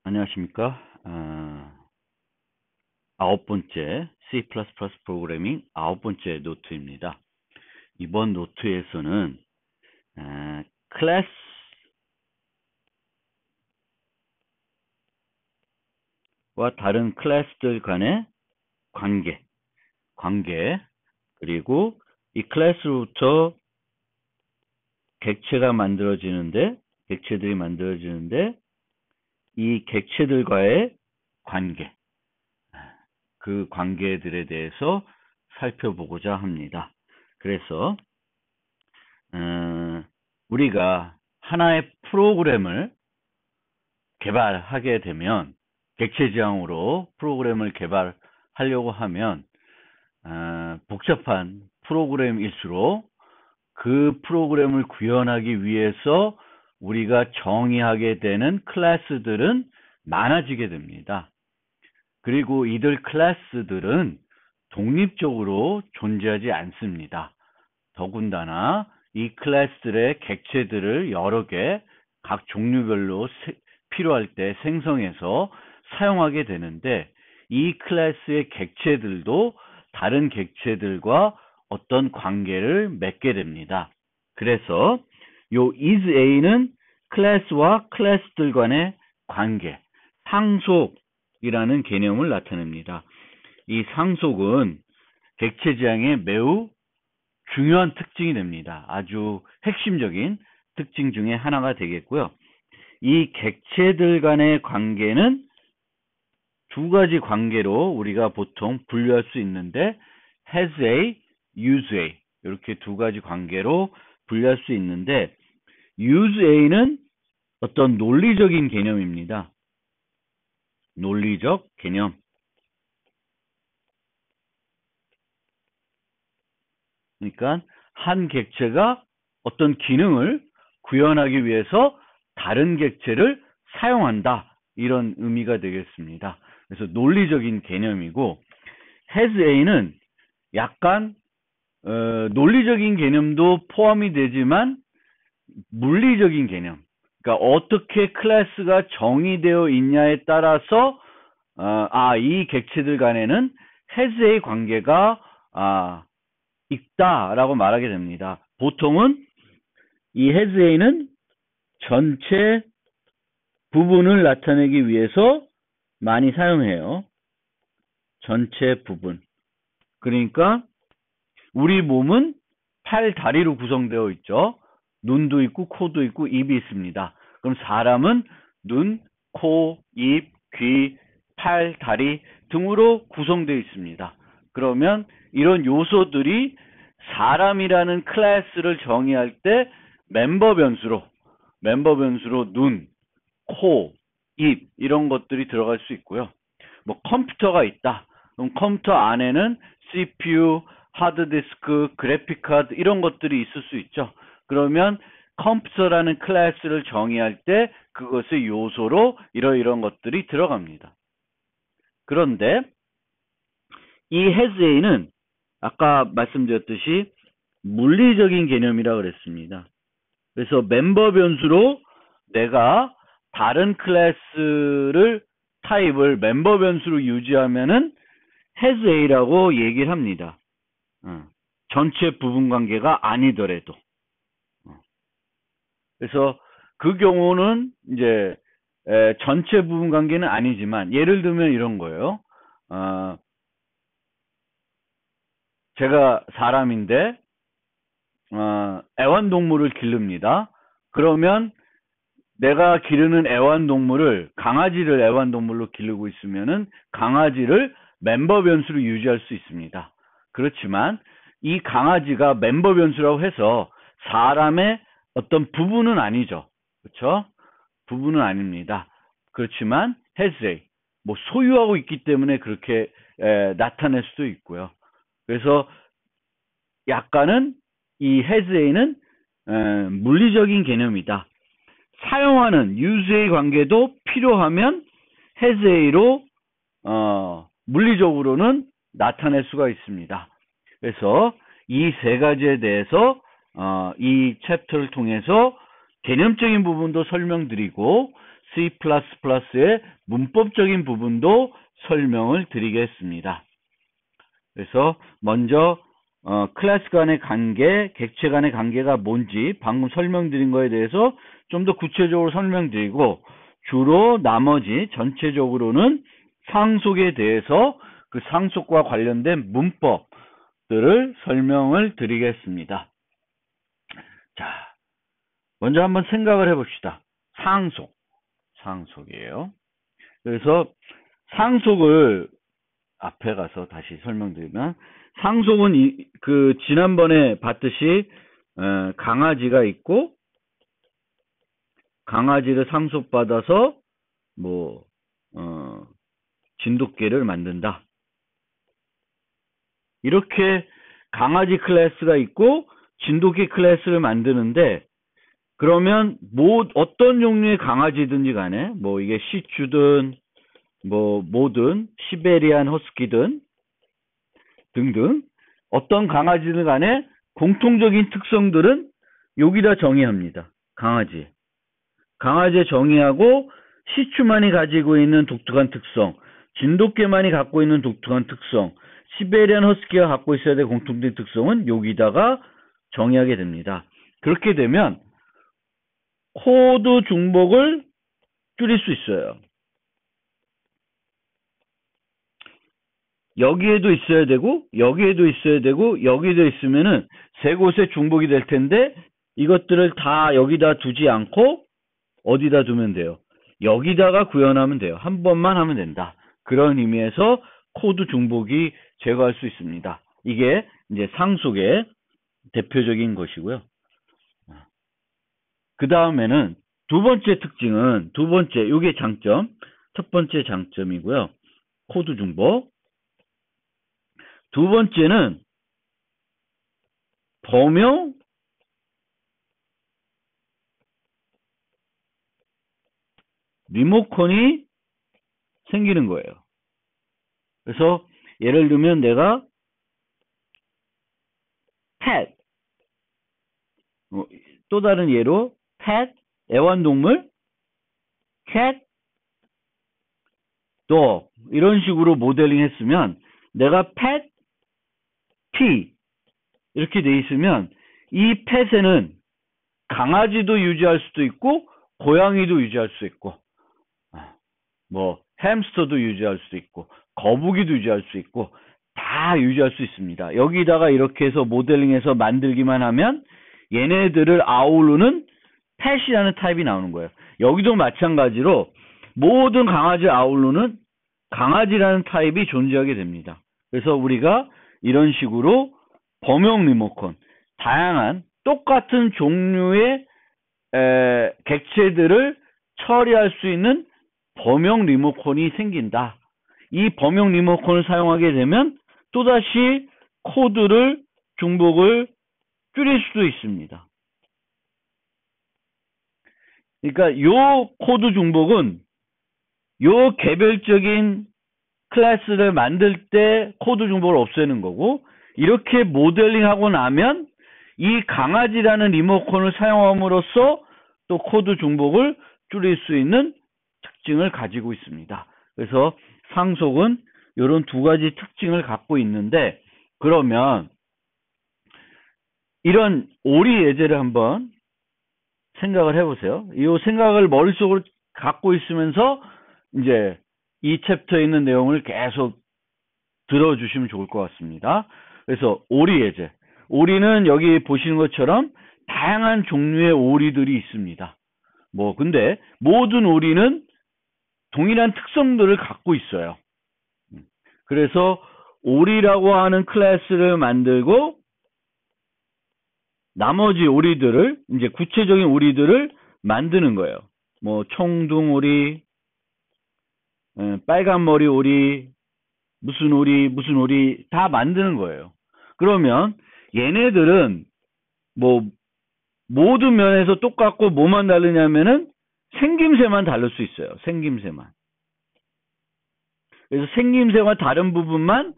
안녕하십니까. 아홉 번째 C++ 프로그래밍 아홉 번째 노트입니다. 이번 노트에서는 클래스와 다른 클래스들 간의 관계, 그리고 이 클래스로부터 객체들이 만들어지는데 이 객체들과의 관계, 그 관계들에 대해서 살펴보고자 합니다. 그래서 우리가 하나의 프로그램을 개발하게 되면, 객체 지향으로 프로그램을 개발하려고 하면 복잡한 프로그램일수록 그 프로그램을 구현하기 위해서 우리가 정의하게 되는 클래스들은 많아지게 됩니다. 그리고 이들 클래스들은 독립적으로 존재하지 않습니다. 더군다나 이 클래스들의 객체들을 여러 개, 각 종류별로 필요할 때 생성해서 사용하게 되는데, 이 클래스의 객체들도 다른 객체들과 어떤 관계를 맺게 됩니다. 그래서 요 isA는 클래스와 클래스들 간의 관계, 상속이라는 개념을 나타냅니다. 이 상속은 객체 지향의 매우 중요한 특징이 됩니다. 아주 핵심적인 특징 중에 하나가 되겠고요. 이 객체들 간의 관계는 두 가지 관계로 우리가 보통 분류할 수 있는데, has A, use A, 이렇게 두 가지 관계로 분류할 수 있는데, use A는 어떤 논리적인 개념입니다. 논리적 개념. 그러니까 한 객체가 어떤 기능을 구현하기 위해서 다른 객체를 사용한다, 이런 의미가 되겠습니다. 그래서 논리적인 개념이고, has A는 약간 논리적인 개념도 포함이 되지만 물리적인 개념, 그러니까 어떻게 클래스가 정의되어 있냐에 따라서 이 객체들 간에는 has A 관계가 있다라고 말하게 됩니다. 보통은 이 has A는 전체 부분을 나타내기 위해서 많이 사용해요. 전체 부분. 그러니까 우리 몸은 팔, 다리로 구성되어 있죠. 눈도 있고 코도 있고 입이 있습니다. 그럼 사람은 눈, 코, 입, 귀, 팔, 다리 등으로 구성되어 있습니다. 그러면 이런 요소들이 사람이라는 클래스를 정의할 때 멤버 변수로 눈, 코, 입 이런 것들이 들어갈 수 있고요. 뭐 컴퓨터가 있다. 그럼 컴퓨터 안에는 CPU, 하드디스크, 그래픽카드 이런 것들이 있을 수 있죠. 그러면 컴퓨터라는 클래스를 정의할 때 그것의 요소로 이런 것들이 들어갑니다. 그런데 이 has A는 아까 말씀드렸듯이 물리적인 개념이라고 그랬습니다. 그래서 멤버 변수로 내가 다른 클래스를 타입을 멤버 변수로 유지하면은 has A라고 얘기를 합니다. 전체 부분 관계가 아니더라도. 그래서 그 경우는 이제 전체 부분 관계는 아니지만, 예를 들면 이런 거예요. 제가 사람인데 애완동물을 기릅니다. 그러면 내가 기르는 애완동물을, 강아지를 애완동물로 기르고 있으면은 강아지를 멤버 변수로 유지할 수 있습니다. 그렇지만 이 강아지가 멤버 변수라고 해서 사람의 어떤 부분은 아니죠. 그렇죠? 부분은 아닙니다. 그렇지만 has A, 뭐 소유하고 있기 때문에 그렇게 나타낼 수도 있고요. 그래서 약간은 이 has A는 물리적인 개념이다. 사용하는 use A 관계도 필요하면 has A로 물리적으로는 나타낼 수가 있습니다. 그래서 이 세 가지에 대해서 이 챕터를 통해서 개념적인 부분도 설명드리고 C++의 문법적인 부분도 설명을 드리겠습니다. 그래서 먼저 클래스 간의 관계, 객체 간의 관계가 뭔지 방금 설명드린 거에 대해서 좀 더 구체적으로 설명드리고, 주로 나머지 전체적으로는 상속에 대해서 그 상속과 관련된 문법들을 설명을 드리겠습니다. 자, 먼저 한번 생각을 해봅시다. 상속이에요. 그래서 상속을 앞에 가서 다시 설명드리면, 상속은 지난번에 봤듯이 강아지가 있고, 강아지를 상속받아서 진돗개를 만든다. 이렇게 강아지 클래스가 있고 진돗개 클래스를 만드는데, 그러면 어떤 종류의 강아지든지 간에 이게 시츄든 뭐든 시베리안 허스키든 등등 어떤 강아지든 간에 공통적인 특성들은 여기다 정의합니다. 강아지에 정의하고, 시츄만이 가지고 있는 독특한 특성, 진돗개만이 갖고 있는 독특한 특성, 시베리안 허스키가 갖고 있어야 될 공통된 특성은 여기다가 정의하게 됩니다. 그렇게 되면 코드 중복을 줄일 수 있어요. 여기에도 있어야 되고, 여기에도 있어야 되고, 여기에도 있으면은 세 곳에 중복이 될 텐데, 이것들을 다 여기다 두지 않고 어디다 두면 돼요? 여기다가 구현하면 돼요. 한 번만 하면 된다. 그런 의미에서 코드 중복이 제거할 수 있습니다. 이게 이제 상속의 대표적인 것이고요. 그 다음에는 두 번째 특징은, 이게 장점, 첫 번째 장점이고요. 코드 중복. 두 번째는 범용 리모컨이 생기는 거예요. 그래서 예를 들면 내가 pet, 또 다른 예로 pet, 애완동물, cat, dog 이런 식으로 모델링 했으면, 내가 pet, p 이렇게 돼 있으면 이 pet에는 강아지도 유지할 수도 있고 고양이도 유지할 수 있고 햄스터도 유지할 수 있고 거북이도 유지할 수 있고 다 유지할 수 있습니다. 여기다가 이렇게 해서 모델링해서 만들기만 하면 얘네들을 아우르는 pet이라는 타입이 나오는 거예요. 여기도 마찬가지로 모든 강아지를 아우르는 강아지라는 타입이 존재하게 됩니다. 그래서 우리가 이런 식으로 범용 리모컨, 다양한 똑같은 종류의 객체들을 처리할 수 있는 범용 리모컨이 생긴다. 이 범용 리모컨을 사용하게 되면 또다시 코드를 중복을 줄일 수도 있습니다. 그러니까 요 코드 중복은 요 개별적인 클래스를 만들 때 코드 중복을 없애는 거고, 이렇게 모델링하고 나면 이 강아지라는 리모컨을 사용함으로써 또 코드 중복을 줄일 수 있는 특징을 가지고 있습니다. 그래서 상속은 이런 두 가지 특징을 갖고 있는데, 그러면 이런 오리 예제를 한번 생각을 해보세요. 이 생각을 머릿속으로 갖고 있으면서 이제 이 챕터에 있는 내용을 계속 들어주시면 좋을 것 같습니다. 그래서 오리 예제. 오리는 여기 보시는 것처럼 다양한 종류의 오리들이 있습니다. 근데 모든 오리는 동일한 특성들을 갖고 있어요. 그래서 오리라고 하는 클래스를 만들고, 나머지 오리들을, 이제 구체적인 오리들을 만드는 거예요. 청둥오리, 빨간머리 오리, 무슨 오리 다 만드는 거예요. 그러면 얘네들은 모든 면에서 똑같고 뭐만 다르냐면은 생김새만 다를 수 있어요. 생김새만. 그래서 생김새와 다른 부분만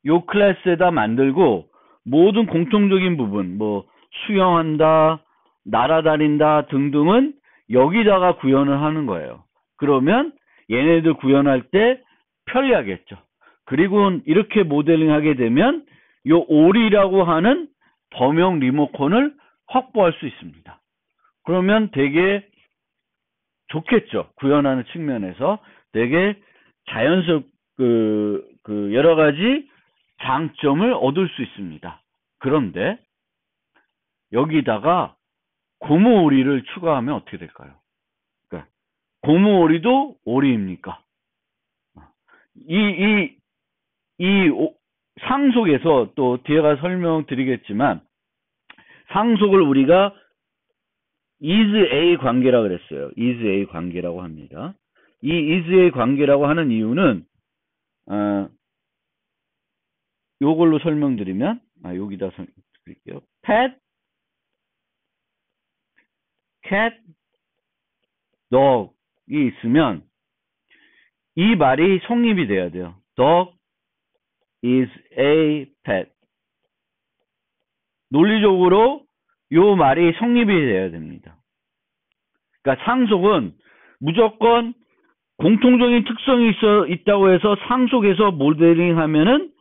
요 클래스에다 만들고, 모든 공통적인 부분, 수영한다, 날아다닌다 등등은 여기다가 구현을 하는 거예요. 그러면 얘네들 구현할 때 편리하겠죠. 그리고 이렇게 모델링하게 되면 요 올이라고 하는 범용 리모컨을 확보할 수 있습니다. 그러면 되게 좋겠죠. 구현하는 측면에서 되게 자연스럽 여러 가지 장점을 얻을 수 있습니다. 그런데 여기다가 고무 오리를 추가하면 어떻게 될까요? 그러니까 고무 오리도 오리입니까? 이 상속에서 또 뒤에 가서 설명드리겠지만 상속을 우리가 is A 관계라고 그랬어요. is A 관계라고 합니다. 이 is A 관계라고 하는 이유는 요걸로 설명드리면 여기다 설명드릴게요. pet, cat, dog이 있으면 이 말이 성립이 돼야 돼요. dog is a pet. 논리적으로 요 말이 성립이 돼야 됩니다. 그러니까 상속은 무조건 공통적인 특성이 있다고 해서 상속에서 모델링 하면은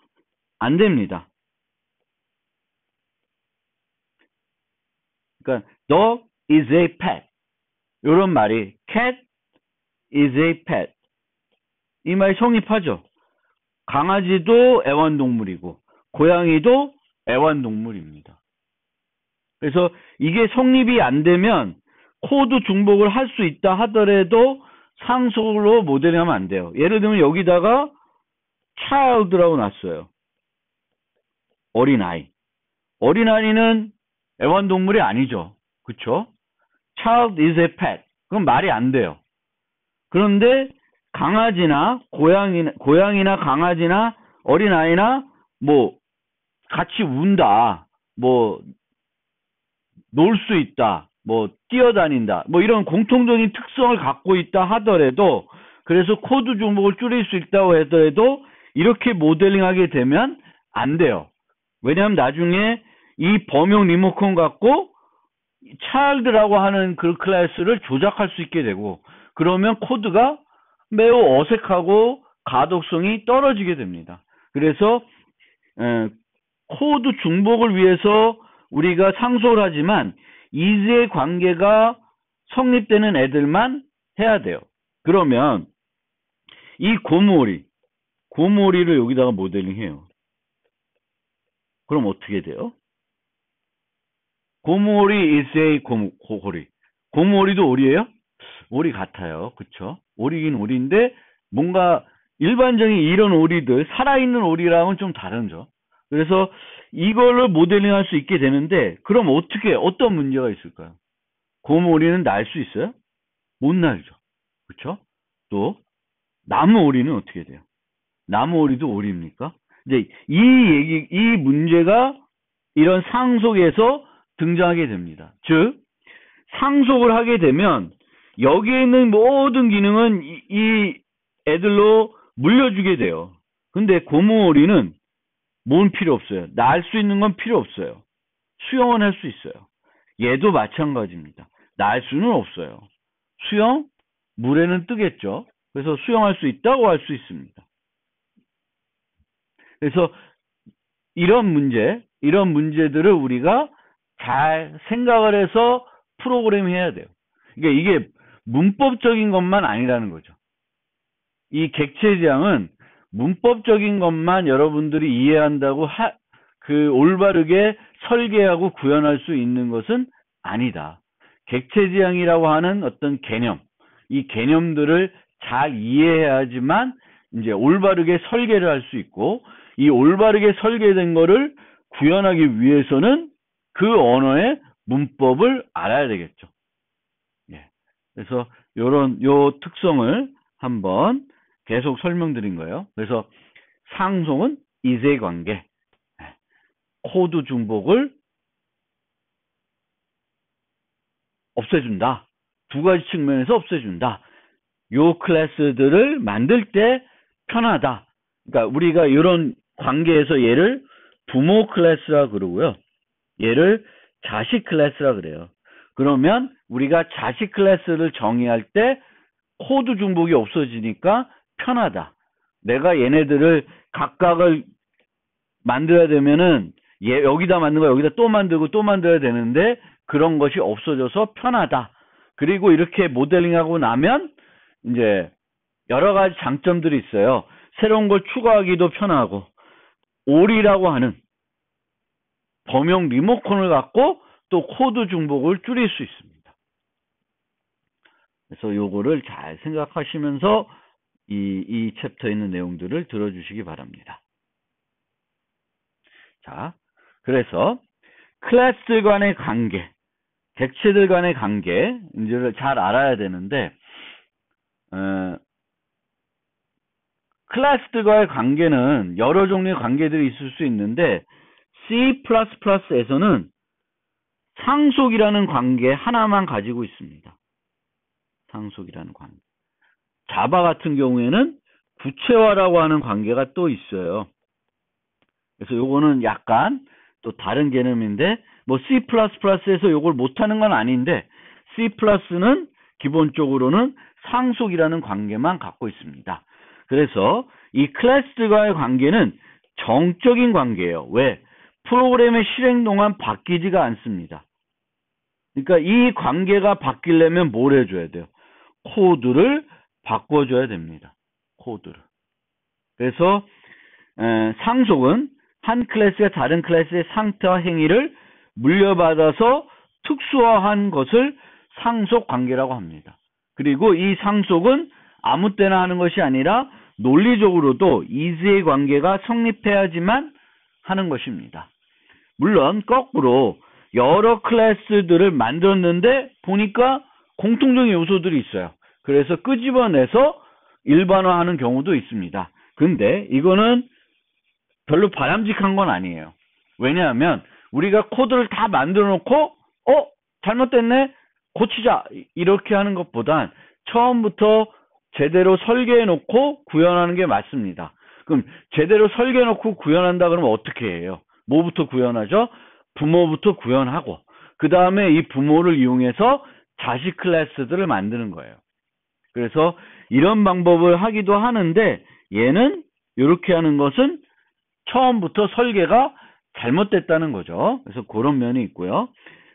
안 됩니다. 그러니까 dog is a pet. 요런 말이 cat is a pet. 이 말이 성립하죠. 강아지도 애완동물이고 고양이도 애완동물입니다. 그래서 이게 성립이 안 되면 코드 중복을 할 수 있다 하더라도 상속으로 모델링하면 안 돼요. 예를 들면 여기다가 child라고 놨어요. 어린아이. 어린아이는 애완동물이 아니죠. 그쵸? child is a pet. 그럼 말이 안 돼요. 그런데 강아지나 고양이나 강아지나 어린아이나 뭐 같이 운다. 뭐 놀 수 있다. 뭐 뛰어다닌다. 뭐 이런 공통적인 특성을 갖고 있다 하더라도 그래서 코드 중복을 줄일 수 있다고 하더라도 이렇게 모델링하게 되면 안 돼요. 왜냐하면 나중에 이 범용 리모컨 갖고 child라고 하는 그 클래스를 조작할 수 있게 되고 그러면 코드가 매우 어색하고 가독성이 떨어지게 됩니다. 그래서 코드 중복을 위해서 우리가 상속을 하지만 is의 관계가 성립되는 애들만 해야 돼요. 그러면 이 고무오리를 여기다가 모델링해요. 그럼 어떻게 돼요? 고무오리 is a 고무오리. 고무오리도 오리예요? 오리 같아요. 그쵸? 오리긴 오리인데 뭔가 일반적인 이런 오리들 살아있는 오리랑은 좀 다르죠. 그래서 이걸로 모델링할 수 있게 되는데 그럼 어떤 문제가 있을까요? 고무오리는 날 수 있어요? 못 날죠. 그쵸? 또 나무오리는 어떻게 돼요? 나무오리도 오리입니까? 이제 이 문제가 이런 상속에서 등장하게 됩니다. 즉 상속을 하게 되면 여기에 있는 모든 기능은 이 애들로 물려주게 돼요. 근데 고무오리는 뭔 필요 없어요. 날 수 있는 건 필요 없어요. 수영은 할 수 있어요. 얘도 마찬가지입니다. 날 수는 없어요. 수영? 물에는 뜨겠죠. 그래서 수영할 수 있다고 할 수 있습니다. 그래서 이런 문제들을 우리가 잘 생각을 해서 프로그램 해야 돼요. 그러니까 이게 문법적인 것만 아니라는 거죠. 이 객체지향은 문법적인 것만 여러분들이 이해한다고 올바르게 설계하고 구현할 수 있는 것은 아니다. 객체지향이라고 하는 어떤 개념, 이 개념들을 잘 이해해야지만 이제 올바르게 설계를 할 수 있고, 이 올바르게 설계된 거를 구현하기 위해서는 그 언어의 문법을 알아야 되겠죠. 예. 그래서 요 특성을 한번 계속 설명드린 거예요. 그래서 상속은 is의 관계, 코드 중복을 없애준다. 두 가지 측면에서 없애준다. 요 클래스들을 만들 때 편하다. 그러니까 우리가 이런 관계에서 얘를 부모 클래스라 그러고요. 얘를 자식 클래스라 그래요. 그러면 우리가 자식 클래스를 정의할 때 코드 중복이 없어지니까 편하다. 내가 얘네들을 각각을 만들어야 되면은 여기다 만든 거 여기다 또 만들고 또 만들어야 되는데 그런 것이 없어져서 편하다. 그리고 이렇게 모델링하고 나면 이제 여러 가지 장점들이 있어요. 새로운 걸 추가하기도 편하고, 올이라고 하는 범용 리모컨을 갖고 또 코드 중복을 줄일 수 있습니다. 그래서 요거를 잘 생각하시면서 이 챕터에 있는 내용들을 들어주시기 바랍니다. 자, 그래서 클래스들 간의 관계, 객체들 간의 관계를 잘 알아야 되는데, 클래스들과의 관계는 여러 종류의 관계들이 있을 수 있는데 C++에서는 상속이라는 관계 하나만 가지고 있습니다. 상속이라는 관계. 자바 같은 경우에는 구체화라고 하는 관계가 또 있어요. 그래서 요거는 약간 또 다른 개념인데, 뭐 C++에서 요걸 못하는 건 아닌데 C++는 기본적으로는 상속이라는 관계만 갖고 있습니다. 그래서 이 클래스들과의 관계는 정적인 관계예요. 왜? 프로그램의 실행 동안 바뀌지가 않습니다. 그러니까 이 관계가 바뀌려면 뭘 해줘야 돼요? 코드를 바꿔줘야 됩니다. 코드를. 그래서 상속은 한 클래스가 다른 클래스의 상태와 행위를 물려받아서 특수화한 것을 상속 관계라고 합니다. 그리고 이 상속은 아무 때나 하는 것이 아니라 논리적으로도 이즈의 관계가 성립해야지만 하는 것입니다. 물론 거꾸로 여러 클래스들을 만들었는데 보니까 공통적인 요소들이 있어요. 그래서 끄집어내서 일반화하는 경우도 있습니다. 근데 이거는 별로 바람직한 건 아니에요. 왜냐하면 우리가 코드를 다 만들어 놓고 잘못됐네? 고치자! 이렇게 하는 것보단 처음부터 제대로 설계해 놓고 구현하는 게 맞습니다. 그럼 제대로 설계해 놓고 구현한다 그러면 어떻게 해요? 뭐부터 구현하죠? 부모부터 구현하고 그 다음에 이 부모를 이용해서 자식 클래스들을 만드는 거예요. 그래서 이런 방법을 하기도 하는데 얘는 이렇게 하는 것은 처음부터 설계가 잘못됐다는 거죠. 그래서 그런 면이 있고요.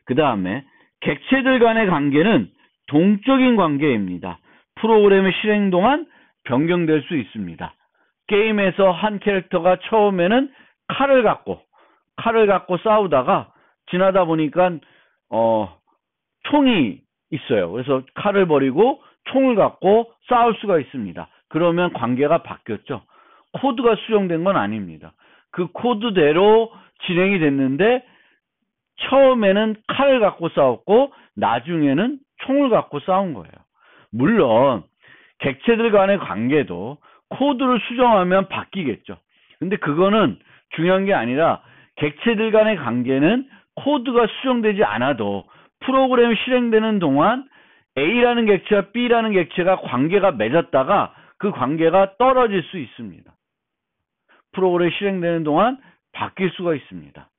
그 다음에 객체들 간의 관계는 동적인 관계입니다. 프로그램의 실행 동안 변경될 수 있습니다. 게임에서 한 캐릭터가 처음에는 칼을 갖고 싸우다가 지나다 보니까 총이 있어요. 그래서 칼을 버리고 총을 갖고 싸울 수가 있습니다. 그러면 관계가 바뀌었죠. 코드가 수정된 건 아닙니다. 그 코드대로 진행이 됐는데 처음에는 칼을 갖고 싸웠고 나중에는 총을 갖고 싸운 거예요. 물론 객체들 간의 관계도 코드를 수정하면 바뀌겠죠. 근데 그거는 중요한 게 아니라 객체들 간의 관계는 코드가 수정되지 않아도 프로그램이 실행되는 동안 A라는 객체와 B라는 객체가 관계가 맺었다가 그 관계가 떨어질 수 있습니다. 프로그램이 실행되는 동안 바뀔 수가 있습니다.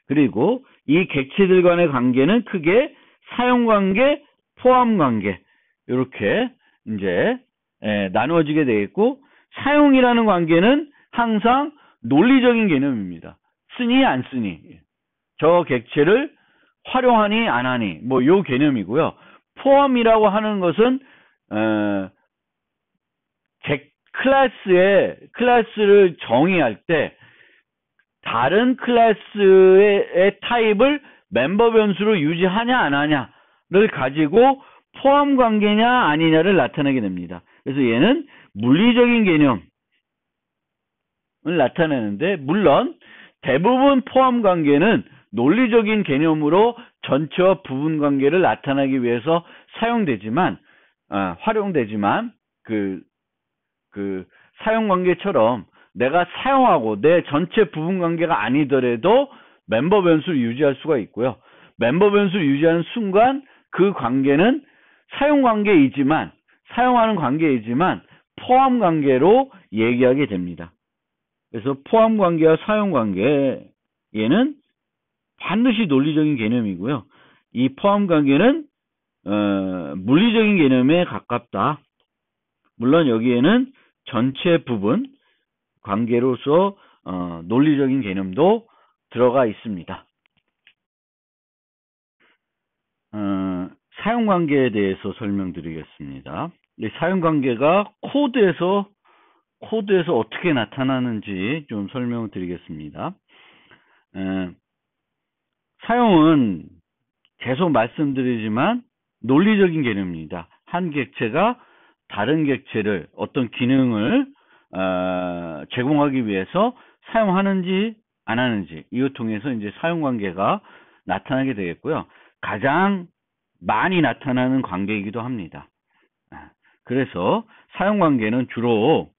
그리고 이 객체들 간의 관계는 크게 사용관계, 포함관계 이렇게 이제 나누어지게 되겠고, 사용이라는 관계는 항상 논리적인 개념입니다. 쓰니 안 쓰니, 저 객체를 활용하니 안 하니, 뭐 요 개념이고요. 포함이라고 하는 것은 클래스를 정의할 때 다른 클래스의 타입을 멤버 변수로 유지하냐 안 하냐를 가지고 포함 관계냐 아니냐를 나타내게 됩니다. 그래서 얘는 물리적인 개념을 나타내는데, 물론 대부분 포함 관계는 논리적인 개념으로 전체와 부분 관계를 나타내기 위해서 활용되지만 그 사용 관계처럼 내가 사용하고 내 전체 부분 관계가 아니더라도 멤버 변수를 유지할 수가 있고요. 멤버 변수를 유지하는 순간 그 관계는 사용하는 관계이지만 포함 관계로 얘기하게 됩니다. 그래서 포함 관계와 사용 관계, 얘는 반드시 논리적인 개념이고요. 이 포함 관계는 물리적인 개념에 가깝다. 물론 여기에는 전체 부분 관계로서 논리적인 개념도 들어가 있습니다. 사용관계에 대해서 설명드리겠습니다. 이 사용관계가 코드에서 어떻게 나타나는지 좀 설명을 드리겠습니다. 사용은 계속 말씀드리지만 논리적인 개념입니다. 한 객체가 다른 객체를 어떤 기능을 제공하기 위해서 사용하는지 안 하는지 이걸 통해서 이제 사용관계가 나타나게 되겠고요. 가장 많이 나타나는 관계이기도 합니다. 그래서 사용관계는 주로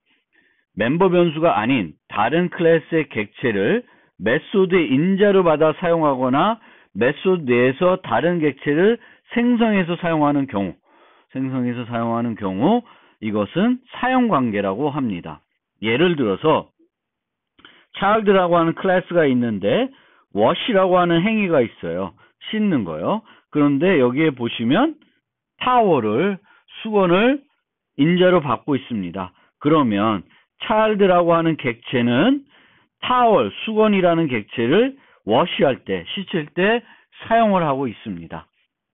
멤버 변수가 아닌 다른 클래스의 객체를 메소드의 인자로 받아 사용하거나 메소드 내에서 다른 객체를 생성해서 사용하는 경우 이것은 사용관계라고 합니다. 예를 들어서 child라고 하는 클래스가 있는데 wash라고 하는 행위가 있어요. 씻는 거요. 그런데 여기에 보시면 타월을 수건을 인자로 받고 있습니다. 그러면 child라고 하는 객체는 타월, 수건이라는 객체를 wash할 때, 씻을 때 사용을 하고 있습니다.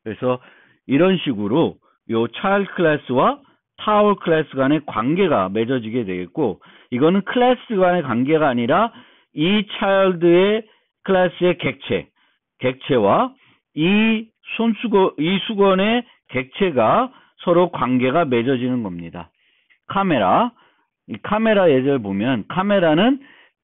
그래서 이런 식으로 요 child 클래스와 타월 클래스 간의 관계가 맺어지게 되겠고, 이거는 클래스 간의 관계가 아니라 이 child의 클래스의 객체와 이 수건의 객체가 서로 관계가 맺어지는 겁니다. 이 카메라 예제를 보면 카메라는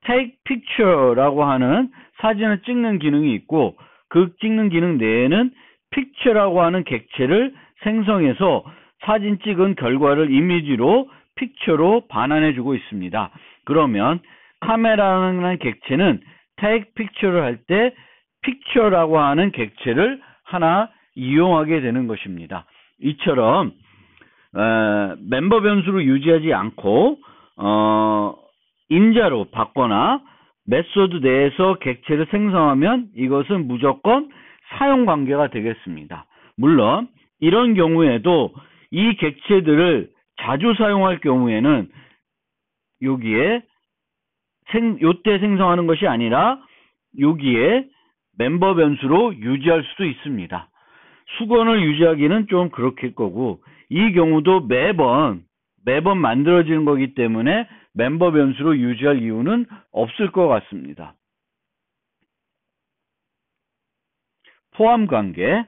take picture라고 하는 사진을 찍는 기능이 있고 그 찍는 기능 내에는 picture라고 하는 객체를 생성해서 사진 찍은 결과를 이미지로 picture로 반환해주고 있습니다. 그러면 카메라라는 객체는 take picture를 할 때 picture라고 하는 객체를 하나 이용하게 되는 것입니다. 이처럼 멤버 변수를 유지하지 않고 인자로 받거나 메소드 내에서 객체를 생성하면 이것은 무조건 사용관계가 되겠습니다. 물론 이런 경우에도 이 객체들을 자주 사용할 경우에는 여기에 요때 생성하는 것이 아니라 여기에 멤버 변수로 유지할 수도 있습니다. 수건을 유지하기는 좀 그렇게 거고 이 경우도 매번 만들어지는 거기 때문에 멤버 변수로 유지할 이유는 없을 것 같습니다. 포함 관계.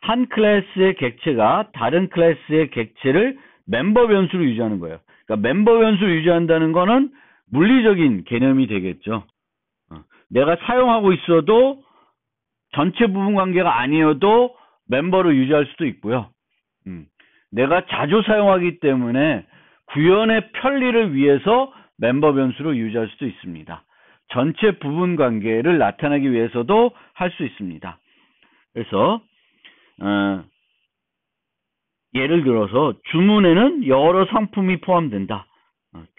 한 클래스의 객체가 다른 클래스의 객체를 멤버 변수로 유지하는 거예요. 그러니까 멤버 변수를 유지한다는 거는 물리적인 개념이 되겠죠. 내가 사용하고 있어도 전체 부분 관계가 아니어도 멤버로 유지할 수도 있고요. 내가 자주 사용하기 때문에 구현의 편리를 위해서 멤버 변수로 유지할 수도 있습니다. 전체 부분 관계를 나타내기 위해서도 할 수 있습니다. 그래서 예를 들어서 주문에는 여러 상품이 포함된다.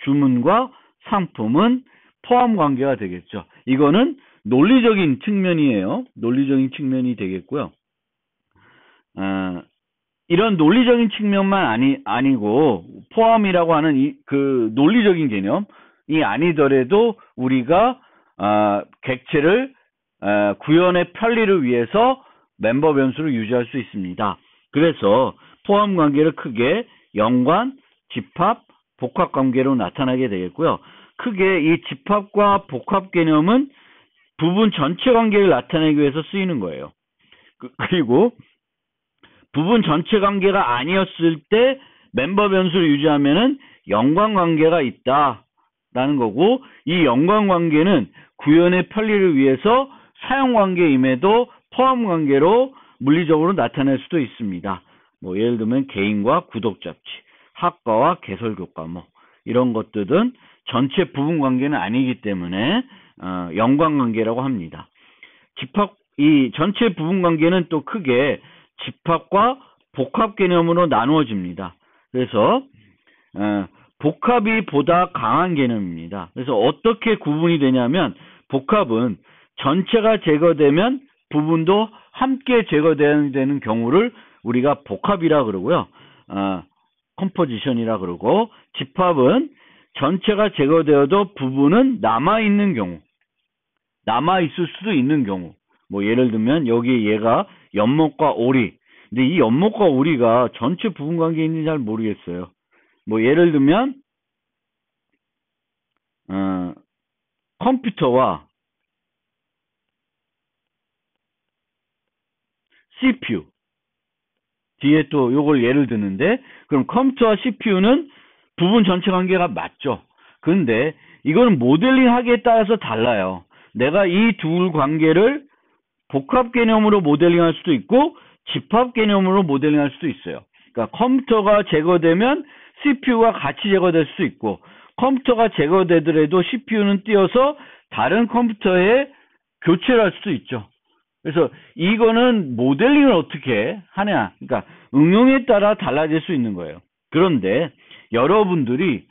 주문과 상품은 포함 관계가 되겠죠. 이거는 논리적인 측면이에요. 논리적인 측면이 되겠고요. 이런 논리적인 측면만 아니고 포함이라고 하는 그 논리적인 개념이 아니더라도 우리가 객체를 구현의 편리를 위해서 멤버 변수를 유지할 수 있습니다. 그래서 포함 관계를 크게 연관, 집합, 복합 관계로 나타나게 되겠고요. 크게 이 집합과 복합 개념은 부분 전체 관계를 나타내기 위해서 쓰이는 거예요. 그리고 부분 전체 관계가 아니었을 때 멤버 변수를 유지하면은 연관 관계가 있다라는 거고, 이 연관 관계는 구현의 편리를 위해서 사용 관계임에도 포함 관계로 물리적으로 나타낼 수도 있습니다. 뭐 예를 들면 개인과 구독 잡지, 학과와 개설 교과 이런 것들은 전체 부분 관계는 아니기 때문에 연관 관계라고 합니다. 이 전체 부분 관계는 또 크게 집합과 복합 개념으로 나누어집니다. 그래서 복합이 보다 강한 개념입니다. 그래서 어떻게 구분이 되냐면 복합은 전체가 제거되면 부분도 함께 제거되는 경우를 우리가 복합이라 그러고요. 컴포지션이라 그러고, 집합은 전체가 제거되어도 부분은 남아있는 경우, 남아있을 수도 있는 경우. 뭐 예를 들면 여기 얘가 연못과 오리. 근데 이 연못과 오리가 전체 부분 관계에 있는지 잘 모르겠어요. 뭐 예를 들면 컴퓨터와 CPU 뒤에 또 요걸 예를 드는데, 그럼 컴퓨터와 CPU는 부분 전체 관계가 맞죠. 근데 이거는 모델링 하기에 따라서 달라요. 내가 이 둘 관계를 복합 개념으로 모델링할 수도 있고 집합 개념으로 모델링할 수도 있어요. 그러니까 컴퓨터가 제거되면 CPU가 같이 제거될 수 있고, 컴퓨터가 제거되더라도 CPU는 띄어서 다른 컴퓨터에 교체를 할 수도 있죠. 그래서 이거는 모델링을 어떻게 하냐, 그러니까 응용에 따라 달라질 수 있는 거예요. 그런데 여러분들이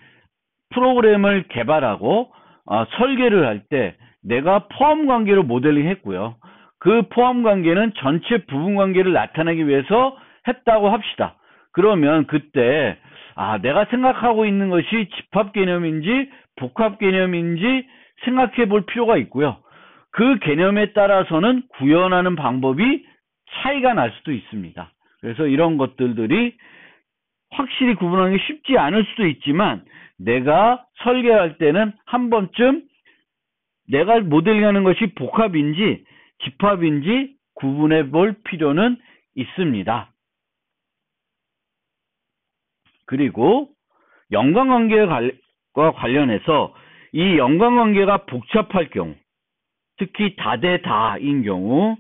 프로그램을 개발하고 설계를 할 때 내가 포함 관계로 모델링 했고요. 그 포함 관계는 전체 부분 관계를 나타내기 위해서 했다고 합시다. 그러면 그때 내가 생각하고 있는 것이 집합 개념인지 복합 개념인지 생각해 볼 필요가 있고요. 그 개념에 따라서는 구현하는 방법이 차이가 날 수도 있습니다. 그래서 이런 것들이 확실히 구분하기 쉽지 않을 수도 있지만, 내가 설계할 때는 한 번쯤 내가 모델링하는 것이 복합인지 집합인지 구분해 볼 필요는 있습니다. 그리고 연관관계와 관련해서 이 연관관계가 복잡할 경우, 특히 다대다인 경우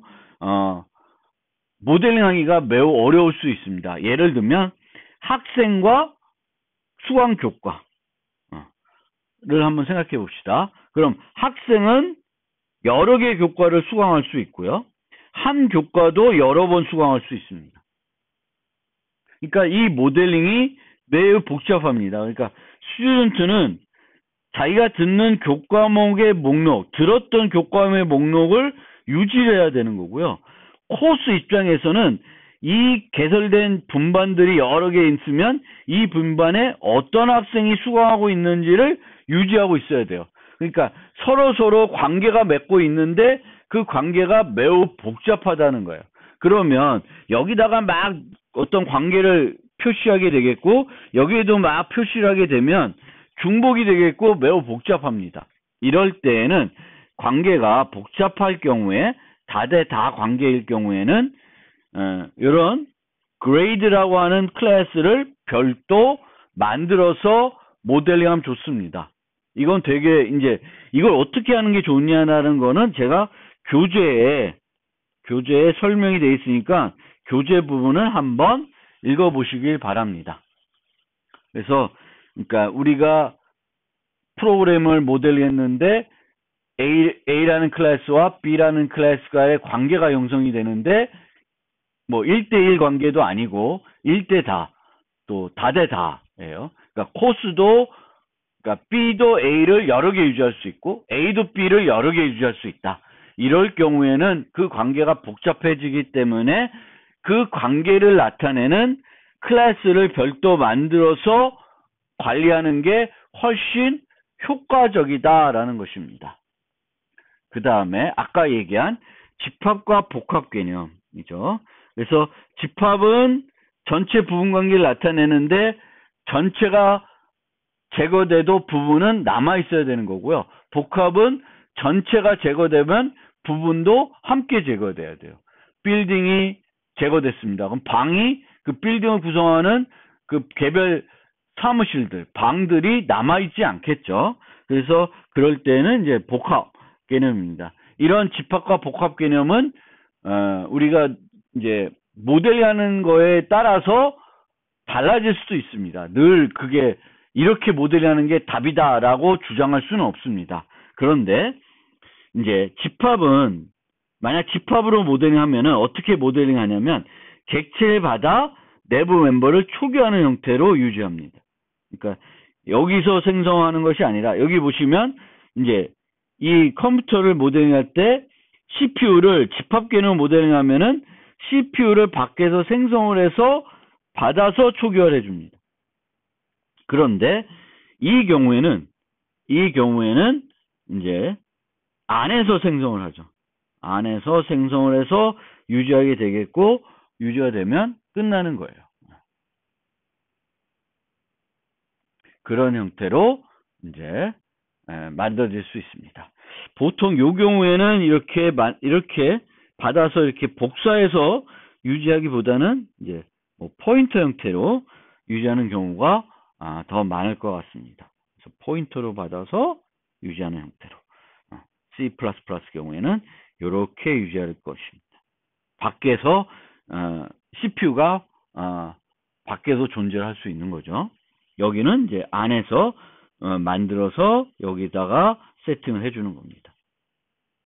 모델링하기가 매우 어려울 수 있습니다. 예를 들면 학생과 수강 교과를 한번 생각해 봅시다. 그럼 학생은 여러 개의 교과를 수강할 수 있고요. 한 교과도 여러 번 수강할 수 있습니다. 그러니까 이 모델링이 매우 복잡합니다. 그러니까 스튜던트는 자기가 듣는 교과목의 목록, 들었던 교과목의 목록을 유지해야 되는 거고요. 코스 입장에서는 이 개설된 분반들이 여러 개 있으면 이 분반에 어떤 학생이 수강하고 있는지를 유지하고 있어야 돼요. 그러니까 서로 관계가 맺고 있는데 그 관계가 매우 복잡하다는 거예요. 그러면 여기다가 막 어떤 관계를 표시하게 되겠고, 여기에도 막 표시를 하게 되면 중복이 되겠고 매우 복잡합니다. 이럴 때에는 관계가 복잡할 경우에, 다대다 관계일 경우에는 이런 그레이드라고 하는 클래스를 별도 만들어서 모델링하면 좋습니다. 이건 되게 이제 이걸 어떻게 하는 게 좋냐라는 거는 제가 교재에 설명이 되어 있으니까 교재 부분을 한번 읽어보시길 바랍니다. 그래서 그러니까 우리가 프로그램을 모델링했는데 A라는 클래스와 B라는 클래스가의 관계가 형성이 되는데, 뭐 1대1 관계도 아니고 1대-다, 또 다대다예요. 그러니까 코스도, 그러니까 B도 A를 여러 개 유지할 수 있고 A도 B를 여러 개 유지할 수 있다. 이럴 경우에는 그 관계가 복잡해지기 때문에 그 관계를 나타내는 클래스를 별도 만들어서 관리하는 게 훨씬 효과적이다라는 것입니다. 그 다음에 아까 얘기한 집합과 복합 개념이죠. 그래서 집합은 전체 부분 관계를 나타내는데 전체가 제거돼도 부분은 남아 있어야 되는 거고요. 복합은 전체가 제거되면 부분도 함께 제거돼야 돼요. 빌딩이 제거됐습니다. 그럼 방이, 그 빌딩을 구성하는 그 개별 사무실들, 방들이 남아있지 않겠죠. 그래서 그럴 때는 이제 복합 개념입니다. 이런 집합과 복합 개념은 우리가 이제 모델하는 거에 따라서 달라질 수도 있습니다. 늘 그게 이렇게 모델하는 게 답이다라고 주장할 수는 없습니다. 그런데 이제 집합은, 만약 집합으로 모델링하면은 어떻게 모델링하냐면 객체를 받아 내부 멤버를 초기화하는 형태로 유지합니다. 그러니까 여기서 생성하는 것이 아니라, 여기 보시면 이제 이 컴퓨터를 모델링할 때 CPU를 집합 개념 모델링 하면은 CPU를 밖에서 생성을 해서 받아서 초기화를 해줍니다. 그런데 이 경우에는 이제 안에서 생성을 하죠. 안에서 생성을 해서 유지하게 되겠고, 유지가 되면 끝나는 거예요. 그런 형태로 이제 만들어질 수 있습니다. 보통 요 경우에는 이렇게 받아서 이렇게 복사해서 유지하기보다는 이제 뭐 포인터 형태로 유지하는 경우가 더 많을 것 같습니다. 그래서 포인터로 받아서 유지하는 형태로. C++ 경우에는 이렇게 유지할 것입니다. 밖에서 CPU가 밖에서 존재할 수 있는 거죠. 여기는 이제 안에서 만들어서 여기다가 세팅을 해주는 겁니다.